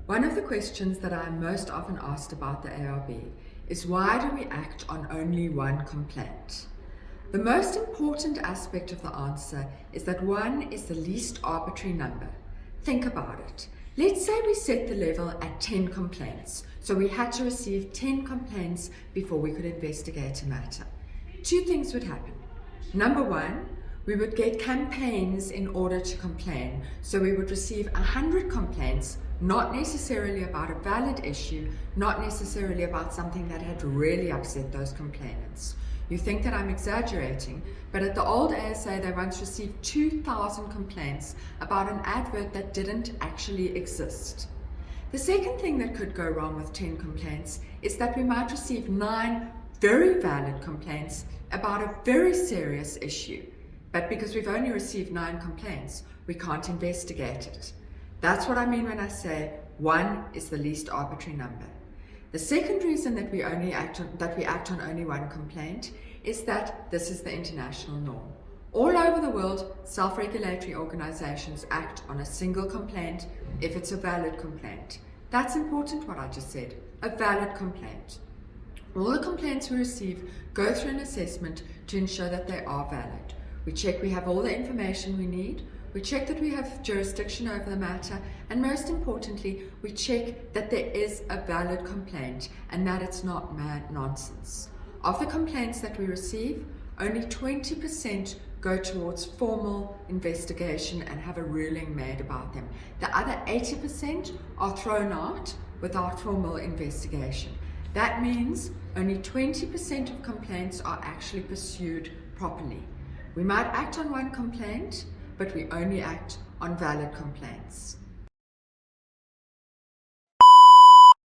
One of the questions that I am most often asked about the ARB is, why do we act on only one complaint? The most important aspect of the answer is that 1 is the least arbitrary number. Think about it. Let's say we set the level at 10 complaints, so we had to receive 10 complaints before we could investigate a matter. Two things would happen. Number 1, we would get campaigns in order to complain, so we would receive 100 complaints, not necessarily about a valid issue, not necessarily about something that had really upset those complainants. You think that I'm exaggerating, but at the old ASA they once received 2,000 complaints about an advert that didn't actually exist. The second thing that could go wrong with 10 complaints is that we might receive 9 very valid complaints about a very serious issue. But because we've only received 9 complaints, we can't investigate it. That's what I mean when I say 1 is the least arbitrary number. The second reason that we act on only one complaint is that this is the international norm. All over the world, self-regulatory organizations act on a single complaint if it's a valid complaint. That's important, what I just said, a valid complaint. All the complaints we receive go through an assessment to ensure that they are valid. We check we have all the information we need, we check that we have jurisdiction over the matter, and most importantly, we check that there is a valid complaint and that it's not mad nonsense. Of the complaints that we receive, only 20% go towards formal investigation and have a ruling made about them. The other 80% are thrown out without formal investigation. That means only 20% of complaints are actually pursued properly. We might act on one complaint, but we only act on valid complaints.